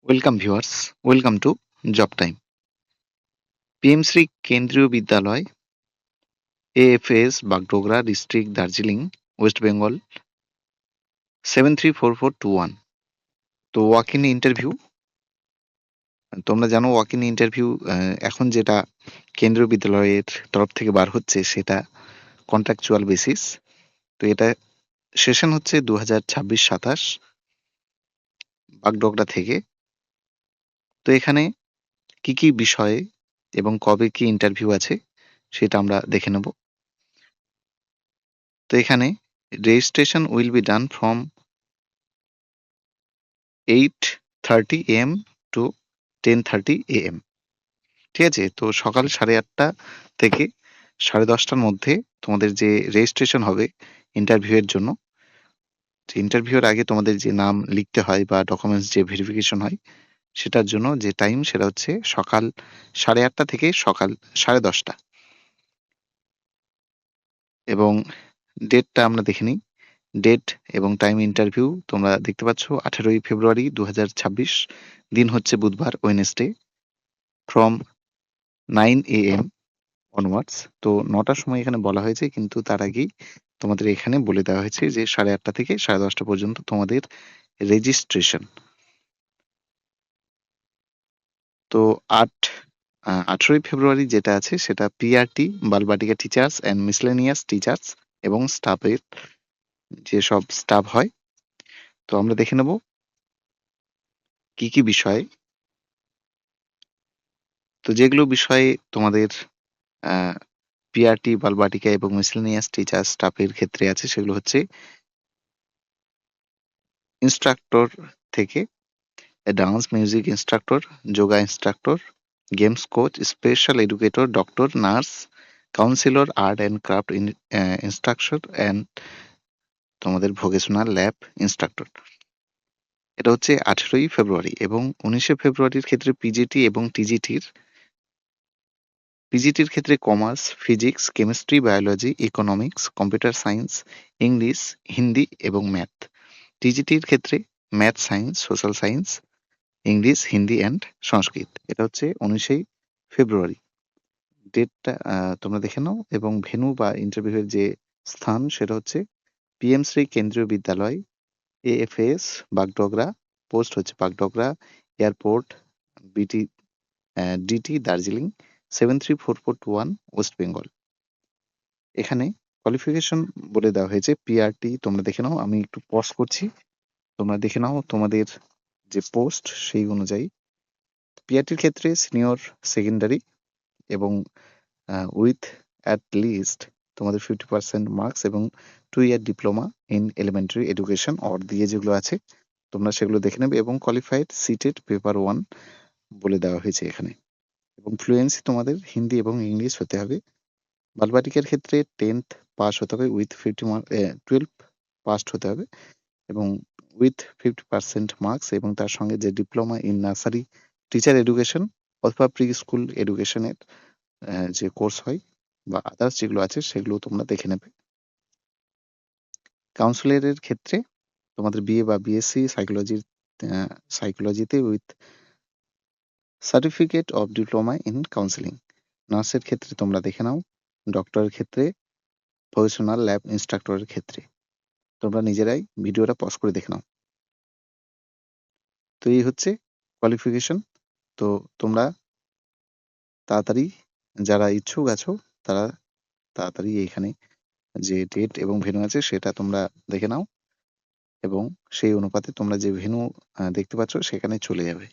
Welcome viewers, welcome to job time. PM Shri Kendriya Vidyalaya, AFS, Bagdogra district, Darjeeling, West Bengal 734421। তো walk in interview, তোমরা জানো walk in interview এখন যেটা কেন্দ্রীয় বিদ্যালয়ের তরফ থেকে বার হচ্ছে সেটা কন্ট্রাকচুয়াল বেসিস। তো এটা সেশন হচ্ছে 2026-27 বাগডোগরা থেকে। তো এখানে কি কি বিষয়ে এবং কবে কি ইন্টারভিউ আছে সেটা আমরা দেখে নেব। তো এখানে registration will be done from 8:30 AM to 10:30 AM। ঠিক আছে? তো সকাল 8:30 থেকে 10:30টার মধ্যে তোমাদের যে রেজিস্ট্রেশন হবে ইন্টারভিউ এর জন্য, ইন্টারভিউর আগে তোমাদের যে নাম লিখতে হয় বা ডকুমেন্টস যে ভেরিফিকেশন হয় সেটার জন্য যে টাইম সেটা হচ্ছে সকাল 8:30 থেকে সকাল 10:30। এবং ডেটটা আমরা দেখে নিই। ডেট এবং টাইম ইন্টারভিউ তোমরা দেখতে পাচ্ছ 18ই ফেব্রুয়ারি 2026, দিন হচ্ছে বুধবার, ওয়েডনেসডে, ফ্রম 9 AM অনওয়ার্ডস। তো 9টার সময় এখানে বলা হয়েছে, কিন্তু তার আগেই তোমাদের এখানে বলে দেওয়া হয়েছে যে 8:30 থেকে 10:30 পর্যন্ত তোমাদের রেজিস্ট্রেশন। তো 18ই ফেব্রুয়ারি যেটা আছে সেটা PRT, Balvatika teachers and miscellaneous teachers এবং স্টাফের যেসব স্টাফ হয়। তো আমরা দেখে নেব কি কি বিষয়। তো যেগুলো বিষয়ে তোমাদের পিআরটি, বালবাটিকা এবং মিসলেনিয়াস টিচার স্টাফের ক্ষেত্রে আছে সেগুলো হচ্ছে ইনস্ট্রাক্টর থেকে dance music instructor, yoga instructor, games coach, special educator, doctor, nurse, councillor, art and craft instructor and তোমাদের ভোকেশনাল ল্যাব ইনস্ট্রাক্টর। এটা হচ্ছে 18ই ফেব্রুয়ারি। এবং 19শে ফেব্রুয়ারির ক্ষেত্রে পিজিটি এবং পিজিটির ক্ষেত্রে commerce, physics, chemistry, biology, economics, computer science, English, Hindi এবং ম্যাথ। টিজিটির ক্ষেত্রে math, science, social science, English, Hindi and Sanskrit. এটা হচ্ছে 19শে ফেব্রুয়ারি। ডেটটা তোমরা দেখে নাও। এবং ভেন্যু বা ইন্টারভিউ এর যে স্থান সেটা হচ্ছে পিএমশ্রী কেন্দ্রীয় বিদ্যালয়, এএফএস, বাগডোগরা। পোস্ট হচ্ছে বাগডোগরা এয়ারপোর্ট, বিটি ডিটি, দার্জিলিং 734421, ওয়েস্ট বেঙ্গল। এখানে কোয়ালিফিকেশন বলে দেওয়া হয়েছে পিআরটি। তোমরা দেখে নাও, আমি একটু পজ করছি, তোমরা দেখে নাও তোমাদের যে পোস্ট সেই অনুযায়ী। পিআরটির ক্ষেত্রে সিনিয়র সেকেন্ডারি এবং উইথ অ্যাট লিস্ট তোমাদের 50% মার্কস এবং 2 year diploma in elementary education or দিয়ে যেগুলো আছে তোমরা সেগুলো দেখে নেবে। এবং কোয়ালিফাইড সিটেড পেপার 1 বলে দেওয়া হয়েছে এখানে। এবং ফ্লুয়েন্সি তোমাদের হিন্দি এবং ইংলিশ হতে হবে। বালবাটিকার ক্ষেত্রে 10th পাস হতে হবে উইথ 12 পাসড হতে হবে এবং উইথ 50% মার্কস, এবং তার সঙ্গে যে diploma in nursery teacher education অথবা প্রি স্কুল এডুকেশনের যে কোর্স হয় বা আদার্স যেগুলো আছে সেগুলো তোমরা দেখে নেবে। কাউন্সিলরের ক্ষেত্রে তোমাদের বিএ বা বিএসসি সাইকোলজিতে with certificate of diploma in counselling. নার্সের ক্ষেত্রে তোমরা দেখে নাও। ডক্টরের ক্ষেত্রে, প্রফেশনাল ল্যাব ইনস্ট্রাক্টরের ক্ষেত্রে তোমরা নিজেরাই ভিডিওটা পজ করে দেখে নাও। তো এই হচ্ছে কোয়ালিফিকেশন। তো তোমরা তাড়াতাড়ি, যারা ইচ্ছুক আছো তারা তাড়াতাড়ি এখানে যে ডেট এবং ভেন্যু আছে সেটা তোমরা দেখে নাও এবং সেই অনুপাতে তোমরা যে ভেন্যু দেখতে পাচ্ছ সেখানে চলে যাবে।